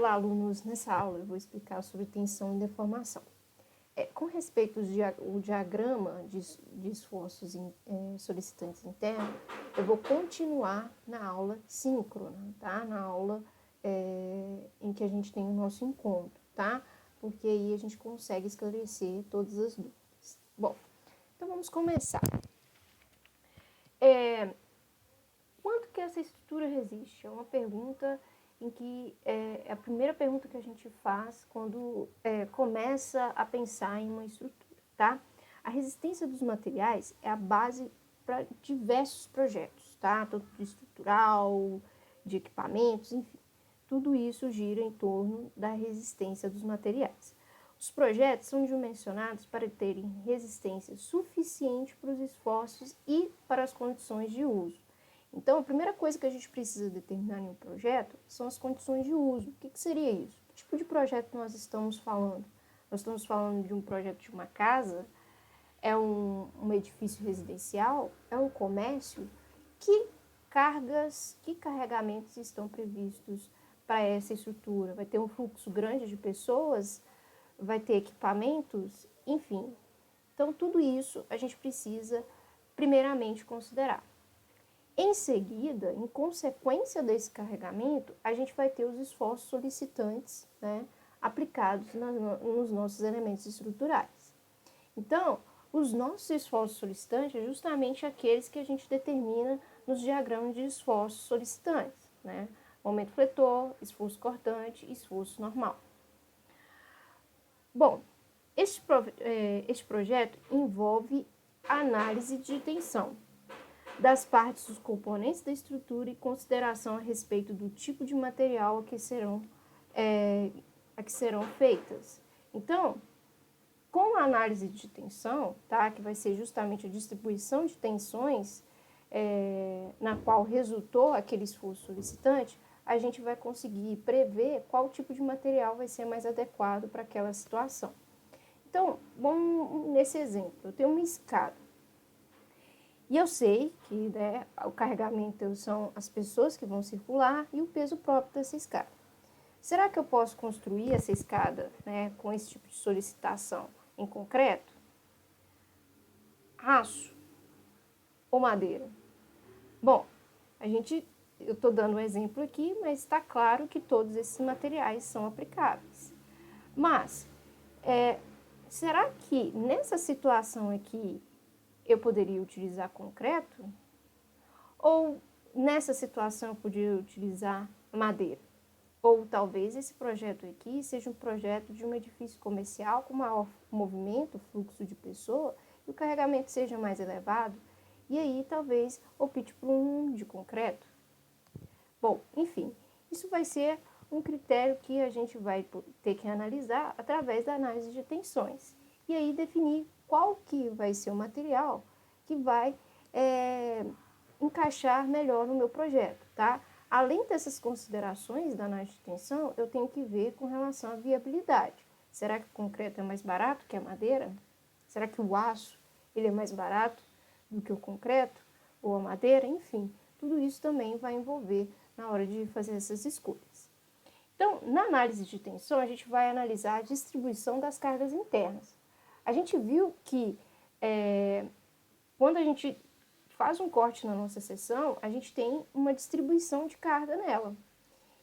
Olá, alunos. Nessa aula eu vou explicar sobre tensão e deformação. Com respeito ao diagrama de esforços solicitantes internos, eu vou continuar na aula síncrona, tá? Na aula em que a gente tem o nosso encontro, tá? Porque aí a gente consegue esclarecer todas as dúvidas. Bom, então vamos começar. Quanto que essa estrutura resiste? É uma pergunta em que é a primeira pergunta que a gente faz quando começa a pensar em uma estrutura, tá? A resistência dos materiais é a base para diversos projetos, tá? Tanto de estrutural, de equipamentos, enfim. Tudo isso gira em torno da resistência dos materiais. Os projetos são dimensionados para terem resistência suficiente para os esforços e para as condições de uso. Então, a primeira coisa que a gente precisa determinar em um projeto são as condições de uso. O que seria isso? Que tipo de projeto nós estamos falando? Nós estamos falando de um projeto de uma casa? É um edifício residencial? É um comércio? Que cargas, que carregamentos estão previstos para essa estrutura? Vai ter um fluxo grande de pessoas? Vai ter equipamentos? Enfim. Então, tudo isso a gente precisa primeiramente considerar. Em seguida, em consequência desse carregamento, a gente vai ter os esforços solicitantes, né, aplicados nos nossos elementos estruturais. Então, os nossos esforços solicitantes é justamente aqueles que a gente determina nos diagramas de esforços solicitantes, né? Momento fletor, esforço cortante e esforço normal. Bom, este projeto envolve análise de tensão das partes dos componentes da estrutura e consideração a respeito do tipo de material a que serão feitas. Então, com a análise de tensão, tá, que vai ser justamente a distribuição de tensões na qual resultou aquele esforço solicitante, a gente vai conseguir prever qual tipo de material vai ser mais adequado para aquela situação. Então, vamos nesse exemplo, eu tenho uma escada. E eu sei que o carregamento são as pessoas que vão circular e o peso próprio dessa escada. Será que eu posso construir essa escada, né, com esse tipo de solicitação em concreto? Aço ou madeira? Bom, eu estou dando um exemplo aqui, mas está claro que todos esses materiais são aplicáveis. Mas, será que nessa situação aqui eu poderia utilizar concreto? Ou nessa situação eu poderia utilizar madeira? Ou talvez esse projeto aqui seja um projeto de um edifício comercial com maior movimento, fluxo de pessoa, e o carregamento seja mais elevado, e aí talvez opte por um de concreto. Bom, enfim, isso vai ser um critério que a gente vai ter que analisar através da análise de tensões. E aí definir qual que vai ser o material que vai encaixar melhor no meu projeto, tá? Além dessas considerações da análise de tensão, eu tenho que ver com relação à viabilidade. Será que o concreto é mais barato que a madeira? Será que o aço ele é mais barato do que o concreto ou a madeira? Enfim, tudo isso também vai envolver na hora de fazer essas escolhas. Então, na análise de tensão, a gente vai analisar a distribuição das cargas internas. A gente viu que quando a gente faz um corte na nossa seção, a gente tem uma distribuição de carga nela.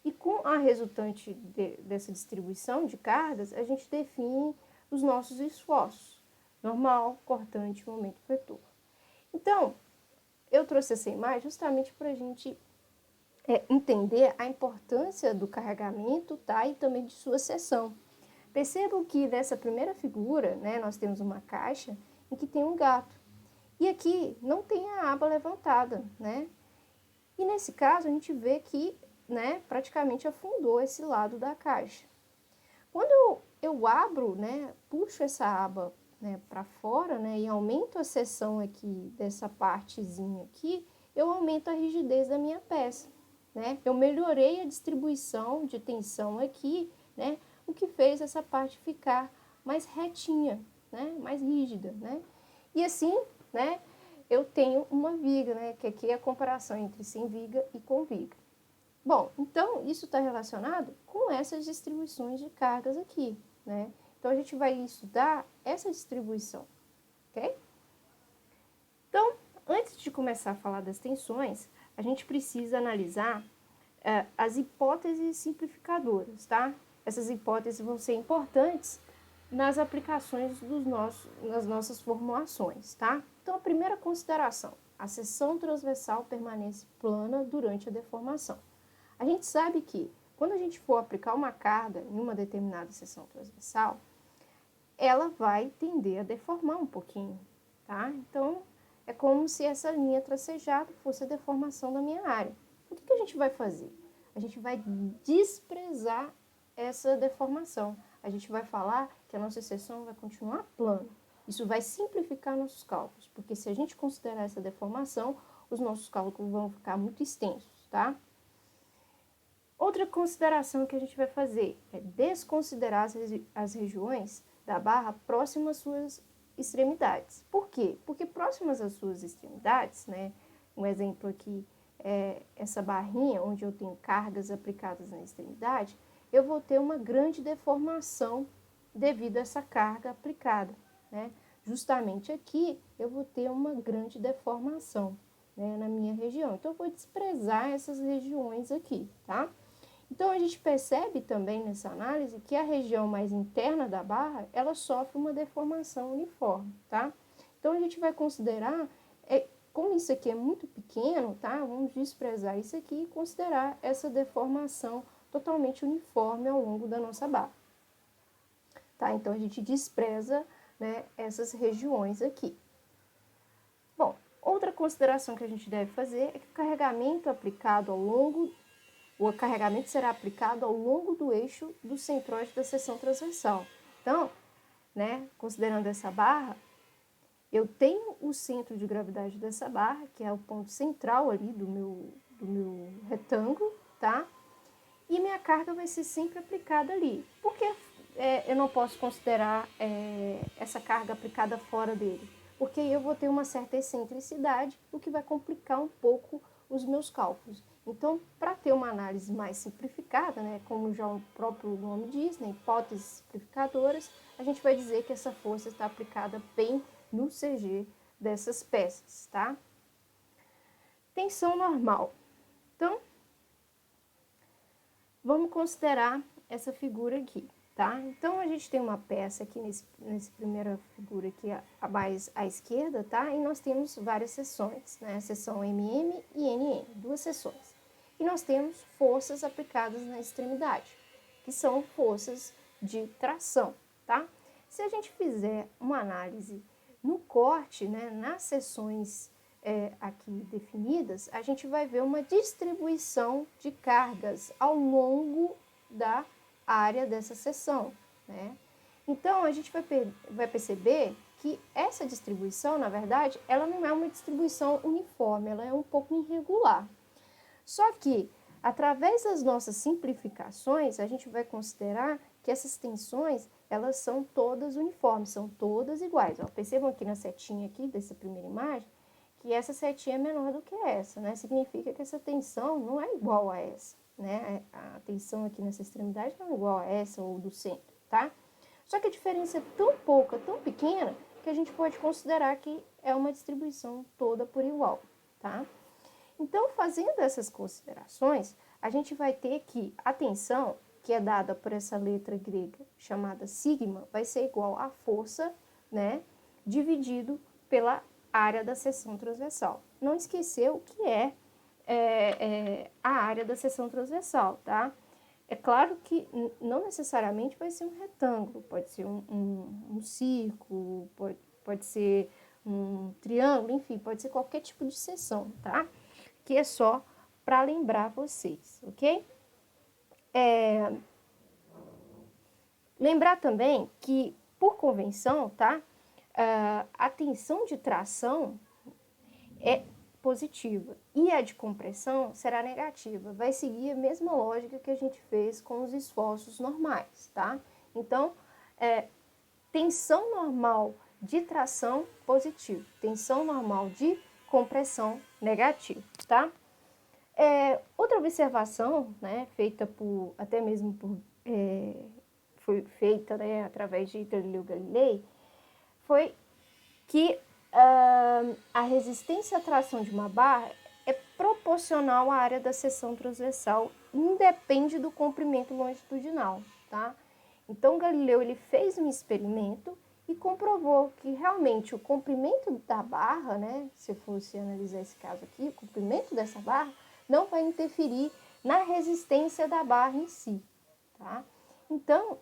E com a resultante dessa distribuição de cargas, a gente define os nossos esforços. Normal, cortante, momento fletor. Então, eu trouxe essa imagem justamente para a gente entender a importância do carregamento, tá? E também de sua seção. Percebam que nessa primeira figura, né, nós temos uma caixa em que tem um gato. E aqui não tem a aba levantada, né? E nesse caso a gente vê que, né, praticamente afundou esse lado da caixa. Quando eu abro, né, puxo essa aba, né, para fora, né, e aumento a seção aqui dessa partezinha aqui, eu aumento a rigidez da minha peça, né? Eu melhorei a distribuição de tensão aqui, né, o que fez essa parte ficar mais retinha, né, mais rígida, né? E assim, né, eu tenho uma viga, né, que aqui é a comparação entre sem viga e com viga. Bom, então isso está relacionado com essas distribuições de cargas aqui, né? Então a gente vai estudar essa distribuição, ok? Então, antes de começar a falar das tensões, a gente precisa analisar as hipóteses simplificadoras, tá? Essas hipóteses vão ser importantes nas aplicações nas nossas formulações, tá? Então, a primeira consideração, a seção transversal permanece plana durante a deformação. A gente sabe que, quando a gente for aplicar uma carga em uma determinada seção transversal, ela vai tender a deformar um pouquinho, tá? Então, é como se essa linha tracejada fosse a deformação da minha área. O que a gente vai fazer? A gente vai desprezar essa deformação. A gente vai falar que a nossa seção vai continuar plana. Isso vai simplificar nossos cálculos, porque se a gente considerar essa deformação, os nossos cálculos vão ficar muito extensos, tá? Outra consideração que a gente vai fazer é desconsiderar as regiões da barra próximas às suas extremidades. Por quê? Porque próximas às suas extremidades, né? Um exemplo aqui é essa barrinha onde eu tenho cargas aplicadas na extremidade, eu vou ter uma grande deformação devido a essa carga aplicada, né? Justamente aqui eu vou ter uma grande deformação, né, na minha região. Então eu vou desprezar essas regiões aqui, tá? Então, a gente percebe também nessa análise que a região mais interna da barra, ela sofre uma deformação uniforme, tá? Então, a gente vai considerar, como isso aqui é muito pequeno, tá? Vamos desprezar isso aqui e considerar essa deformação totalmente uniforme ao longo da nossa barra, tá? Então, a gente despreza, né, essas regiões aqui. Bom, outra consideração que a gente deve fazer é que o carregamento aplicado ao longo o carregamento será aplicado ao longo do eixo do centroide da seção transversal. Então, né, considerando essa barra, eu tenho o centro de gravidade dessa barra, que é o ponto central ali do meu retângulo, tá? E minha carga vai ser sempre aplicada ali. Por que eu não posso considerar essa carga aplicada fora dele? Porque eu vou ter uma certa excentricidade, o que vai complicar um pouco os meus cálculos. Então, para ter uma análise mais simplificada, né, como já o próprio nome diz, né, hipóteses simplificadoras, a gente vai dizer que essa força está aplicada bem no CG dessas peças, tá? Tensão normal. Então, vamos considerar essa figura aqui, tá? Então, a gente tem uma peça aqui nessa primeira figura aqui, a mais à esquerda, tá? E nós temos várias seções, né? A seção MM e NN, duas seções. E nós temos forças aplicadas na extremidade, que são forças de tração, tá? Se a gente fizer uma análise no corte, né, nas seções aqui definidas, a gente vai ver uma distribuição de cargas ao longo da área dessa seção, né? Então, a gente vai perceber que essa distribuição, na verdade, ela não é uma distribuição uniforme, ela é um pouco irregular. Só que, através das nossas simplificações, a gente vai considerar que essas tensões, elas são todas uniformes, são todas iguais. Ó, percebam aqui na setinha aqui dessa primeira imagem, que essa setinha é menor do que essa, né? Significa que essa tensão não é igual a essa, né? A tensão aqui nessa extremidade não é igual a essa ou do centro, tá? Só que a diferença é tão pouca, tão pequena, que a gente pode considerar que é uma distribuição toda por igual, tá? Então, fazendo essas considerações, a gente vai ter que a tensão, que é dada por essa letra grega chamada sigma, vai ser igual à força, né, dividido pela área da seção transversal. Não esquecer o que é a área da seção transversal, tá? É claro que não necessariamente vai ser um retângulo, pode ser um círculo, pode ser um triângulo, enfim, pode ser qualquer tipo de seção, tá? Que é só para lembrar vocês, ok? Lembrar também que, por convenção, tá? A tensão de tração é positiva e a de compressão será negativa. Vai seguir a mesma lógica que a gente fez com os esforços normais, tá? Então, tensão normal de tração positivo, tensão normal de compressão negativo, tá? Outra observação, né, feita até mesmo foi feita, né, através de Galileu Galilei, foi que a resistência à tração de uma barra é proporcional à área da seção transversal, independe do comprimento longitudinal, tá? Então, Galileu ele fez um experimento e comprovou que realmente o comprimento da barra, né, se fosse analisar esse caso aqui, o comprimento dessa barra não vai interferir na resistência da barra em si, tá? Então,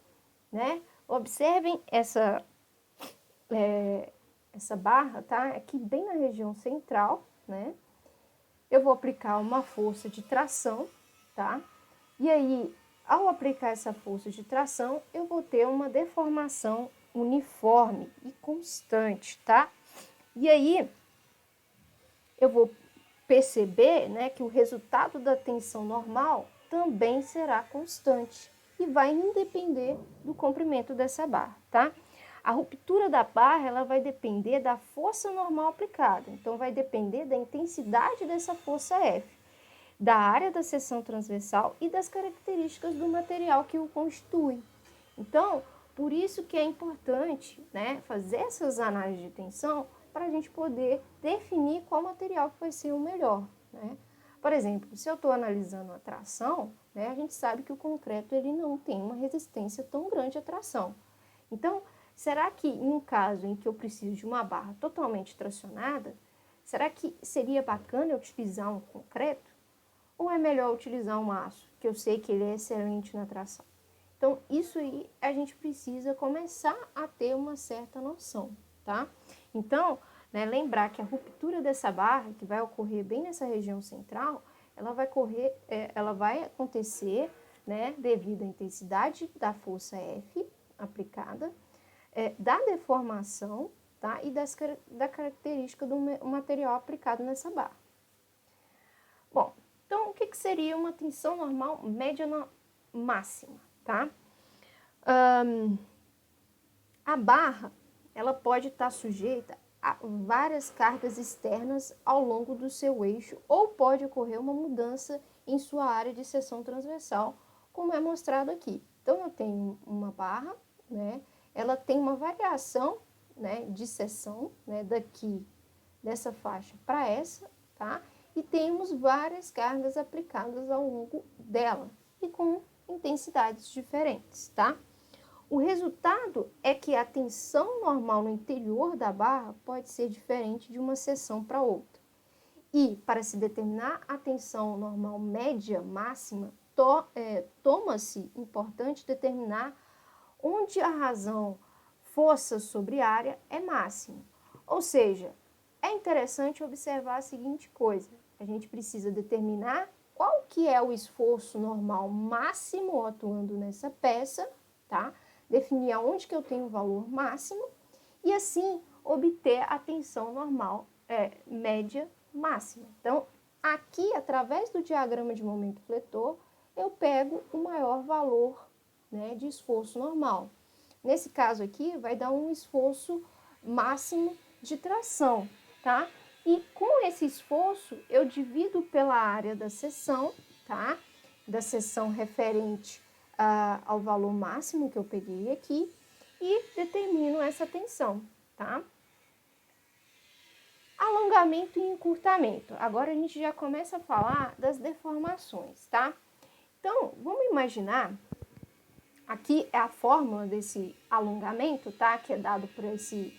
né, observem essa barra, tá? Aqui bem na região central, né? Eu vou aplicar uma força de tração, tá? E aí, ao aplicar essa força de tração, eu vou ter uma deformação uniforme e constante, tá? E aí, eu vou perceber, né, que o resultado da tensão normal também será constante e vai independer do comprimento dessa barra, tá? A ruptura da barra, ela vai depender da força normal aplicada, então vai depender da intensidade dessa força F, da área da seção transversal e das características do material que o constitui. Então, por isso que é importante, né, fazer essas análises de tensão para a gente poder definir qual material que vai ser o melhor, né? Por exemplo, se eu estou analisando a tração, né, a gente sabe que o concreto ele não tem uma resistência tão grande à tração. Então, será que em um caso em que eu preciso de uma barra totalmente tracionada, será que seria bacana eu utilizar um concreto? Ou é melhor utilizar um aço, que eu sei que ele é excelente na tração? Então, isso aí a gente precisa começar a ter uma certa noção, tá? Então, né, lembrar que a ruptura dessa barra, que vai ocorrer bem nessa região central, ela vai acontecer, né, devido à intensidade da força F aplicada, da deformação, tá? E da característica do material aplicado nessa barra. Bom, então o que seria uma tensão normal média máxima, tá? A barra, ela pode estar sujeita a várias cargas externas ao longo do seu eixo ou pode ocorrer uma mudança em sua área de seção transversal, como é mostrado aqui. Então, eu tenho uma barra, né? Ela tem uma variação, né, de seção, né, daqui dessa faixa para essa, tá? E temos várias cargas aplicadas ao longo dela e com intensidades diferentes, tá? O resultado é que a tensão normal no interior da barra pode ser diferente de uma seção para outra. E, para se determinar a tensão normal média máxima, toma-se importante determinar onde a razão força sobre área é máxima. Ou seja, é interessante observar a seguinte coisa: a gente precisa determinar qual que é o esforço normal máximo atuando nessa peça, tá? Definir aonde que eu tenho o valor máximo e assim obter a tensão normal média máxima. Então, aqui, através do diagrama de momento fletor, eu pego o maior valor, né, de esforço normal. Nesse caso aqui, vai dar um esforço máximo de tração, tá? E com esse esforço, eu divido pela área da seção, tá? Da seção referente ao valor máximo que eu peguei aqui e determino essa tensão, tá? Alongamento e encurtamento. Agora a gente já começa a falar das deformações, tá? Então, vamos imaginar, aqui é a fórmula desse alongamento, tá? Que é dado por esse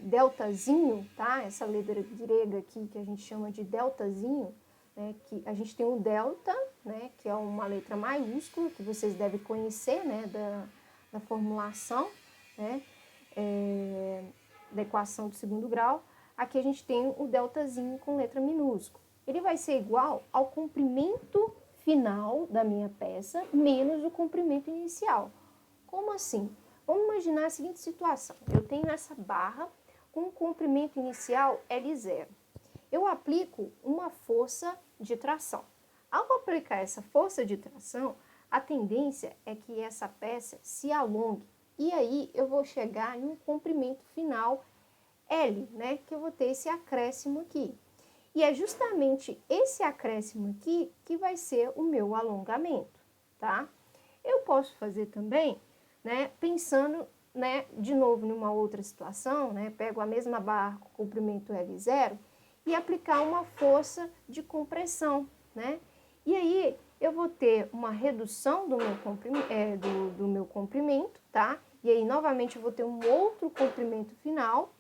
deltazinho, tá? Essa letra grega aqui que a gente chama de deltazinho, né? Que a gente tem o delta, né? Que é uma letra maiúscula, que vocês devem conhecer, né? Da formulação, né? Da equação do segundo grau. Aqui a gente tem o deltazinho com letra minúscula. Ele vai ser igual ao comprimento final da minha peça menos o comprimento inicial. Como assim? Vamos imaginar a seguinte situação. Eu tenho essa barra com um comprimento inicial L0. Eu aplico uma força de tração. Ao aplicar essa força de tração, a tendência é que essa peça se alongue. E aí eu vou chegar em um comprimento final L, né? Que eu vou ter esse acréscimo aqui. E é justamente esse acréscimo aqui que vai ser o meu alongamento, tá? Eu posso fazer também, né, pensando, né, de novo numa outra situação, né, pego a mesma barra com comprimento L0 e aplicar uma força de compressão, né? E aí eu vou ter uma redução do meu comprimento, tá? E aí novamente eu vou ter um outro comprimento final.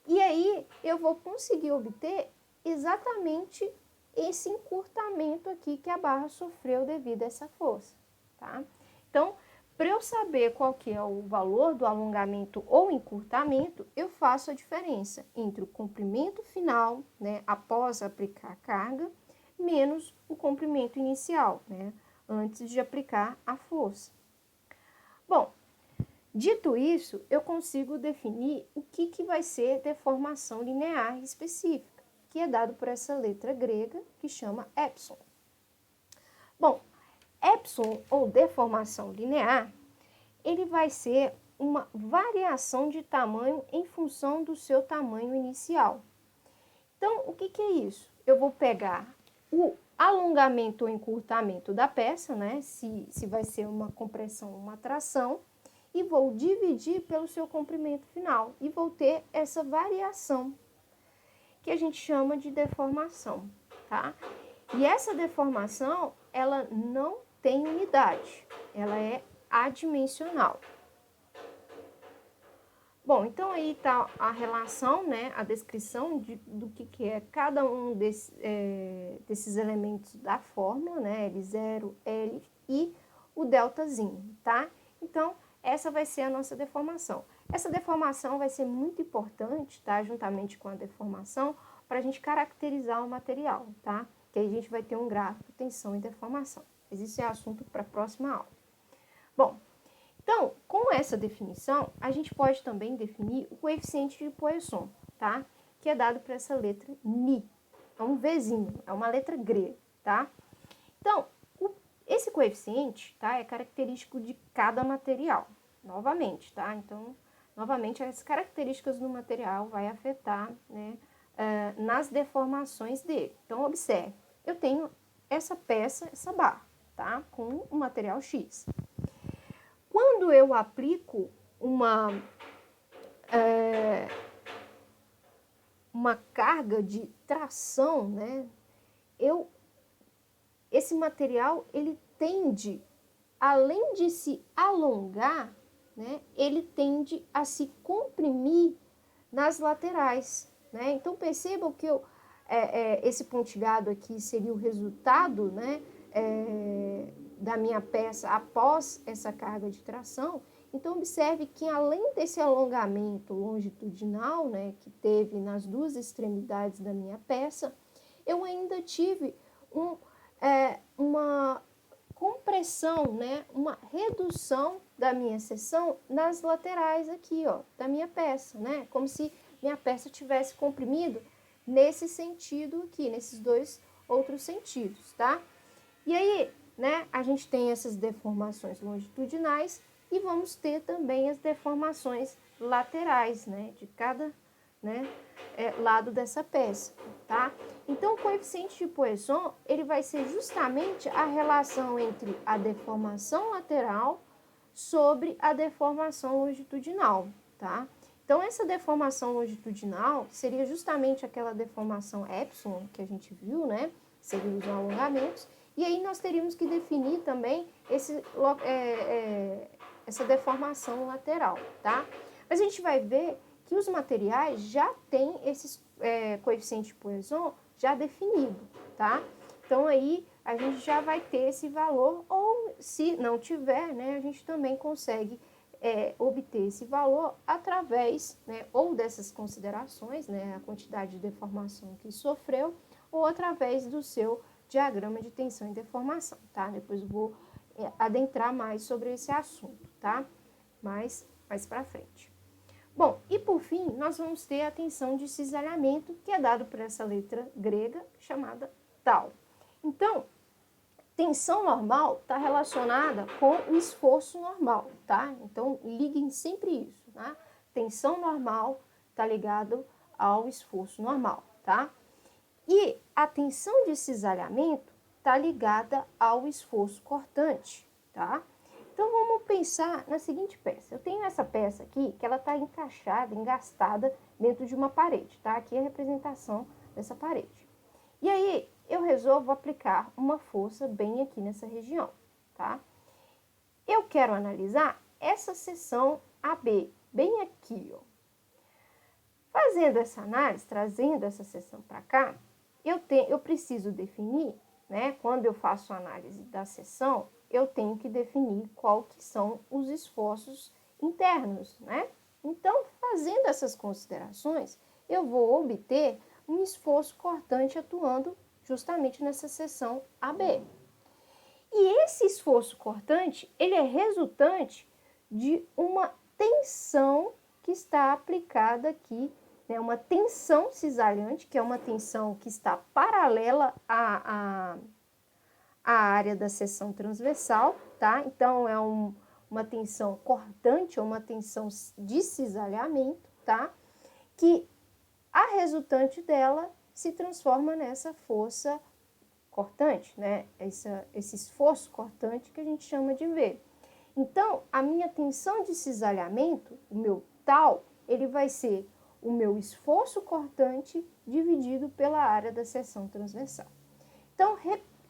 E aí eu vou conseguir obter exatamente esse encurtamento aqui que a barra sofreu devido a essa força, tá? Então, para eu saber qual que é o valor do alongamento ou encurtamento, eu faço a diferença entre o comprimento final, né, após aplicar a carga, menos o comprimento inicial, né, antes de aplicar a força. Bom, dito isso, eu consigo definir o que vai ser deformação linear específica, que é dado por essa letra grega que chama epsilon. Bom, epsilon ou deformação linear, ele vai ser uma variação de tamanho em função do seu tamanho inicial. Então, o que é isso? Eu vou pegar o alongamento ou encurtamento da peça, né? Se vai ser uma compressão ou uma tração, e vou dividir pelo seu comprimento final. E vou ter essa variação, que a gente chama de deformação, tá? E essa deformação, ela não tem unidade, ela é adimensional. Bom, então aí está a relação, né, a descrição do que é cada um desses elementos da fórmula, né, L0, L e o deltazinho, tá? Então, essa vai ser a nossa deformação. Essa deformação vai ser muito importante, tá, juntamente com a deformação, para a gente caracterizar o material, tá? Que aí a gente vai ter um gráfico, tensão e deformação. Mas isso é assunto para a próxima aula. Bom, então, com essa definição, a gente pode também definir o coeficiente de Poisson, tá? Que é dado por essa letra Ni. É um Vzinho, é uma letra grega, tá? Então, esse coeficiente, tá, é característico de cada material, novamente, tá? Então, novamente, as características do material vai afetar, né, nas deformações dele. Então, observe, eu tenho essa peça, essa barra, tá? Com o material X. Quando eu aplico uma carga de tração, né, esse material, ele tende, além de se alongar, né, ele tende a se comprimir nas laterais, né? Então, percebam que esse pontilhado aqui seria o resultado, né, da minha peça após essa carga de tração. Então, observe que além desse alongamento longitudinal, né, que teve nas duas extremidades da minha peça, eu ainda tive uma compressão, né, uma redução da minha seção nas laterais aqui, ó, da minha peça, né, como se minha peça tivesse comprimido nesse sentido aqui, nesses dois outros sentidos, tá? E aí, né, a gente tem essas deformações longitudinais e vamos ter também as deformações laterais, né, de cada, né, lado dessa peça, tá? Então, o coeficiente de Poisson, ele vai ser justamente a relação entre a deformação lateral sobre a deformação longitudinal, tá? Então, essa deformação longitudinal seria justamente aquela deformação epsilon que a gente viu, né? Seriam os alongamentos. E aí nós teríamos que definir também essa deformação lateral, tá? Mas a gente vai ver que os materiais já têm esses coeficientes de Poisson já definido, tá? Então, aí a gente já vai ter esse valor, ou se não tiver, né, a gente também consegue obter esse valor através, né, ou dessas considerações, né, a quantidade de deformação que sofreu, ou através do seu diagrama de tensão e deformação, tá? Depois eu vou adentrar mais sobre esse assunto, tá? Mais pra frente. Bom, e por fim, nós vamos ter a tensão de cisalhamento, que é dado por essa letra grega chamada tau. Então, tensão normal está relacionada com o esforço normal, tá? Então, liguem sempre isso, tá? Tensão normal está ligado ao esforço normal, tá? E a tensão de cisalhamento está ligada ao esforço cortante, tá? Então, vamos pensar na seguinte peça. Eu tenho essa peça aqui, que ela está encaixada, engastada dentro de uma parede, tá? Aqui é a representação dessa parede. E aí, eu resolvo aplicar uma força bem aqui nessa região, tá? Eu quero analisar essa seção AB, bem aqui, ó. Fazendo essa análise, trazendo essa seção para cá, eu preciso definir, né? Quando eu faço a análise da seção, eu tenho que definir qual que são os esforços internos, né? Então, fazendo essas considerações, eu vou obter um esforço cortante atuando justamente nessa seção AB. E esse esforço cortante, ele é resultante de uma tensão que está aplicada aqui, né? Uma tensão cisalhante, que é uma tensão que está paralela à área da seção transversal, tá? Então, é uma tensão cortante ou uma tensão de cisalhamento, tá? Que a resultante dela se transforma nessa força cortante, né? Esse esforço cortante que a gente chama de V. Então, a minha tensão de cisalhamento, o meu tal, ele vai ser o meu esforço cortante dividido pela área da seção transversal. Então,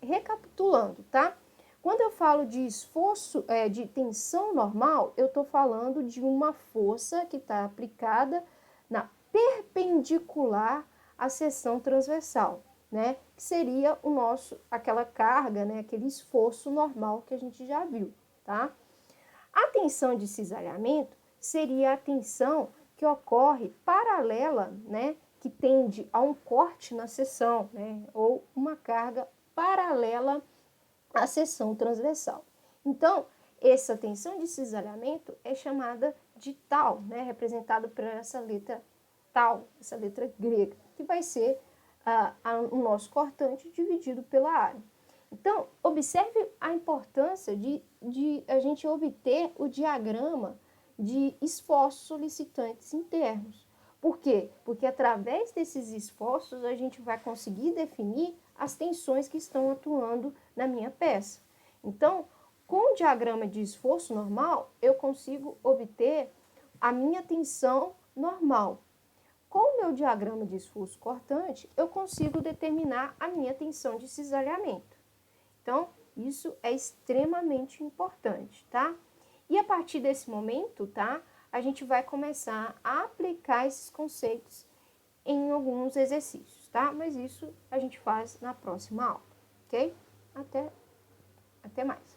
recapitulando, tá? Quando eu falo de esforço, de tensão normal, eu estou falando de uma força que está aplicada na perpendicular à seção transversal, né? Que seria aquela carga, né? Aquele esforço normal que a gente já viu, tá? A tensão de cisalhamento seria a tensão que ocorre paralela, né? Que tende a um corte na seção, né? Ou uma carga paralela à seção transversal. Então, essa tensão de cisalhamento é chamada de tal, né? Representada por essa letra tal, essa letra grega, que vai ser o nosso cortante dividido pela área. Então, observe a importância de a gente obter o diagrama de esforços solicitantes internos. Por quê? Porque através desses esforços a gente vai conseguir definir as tensões que estão atuando na minha peça. Então, com o diagrama de esforço normal, eu consigo obter a minha tensão normal. Com o meu diagrama de esforço cortante, eu consigo determinar a minha tensão de cisalhamento. Então, isso é extremamente importante, tá? E a partir desse momento, tá? A gente vai começar a aplicar esses conceitos em alguns exercícios, tá? Mas isso a gente faz na próxima aula, ok? Até mais.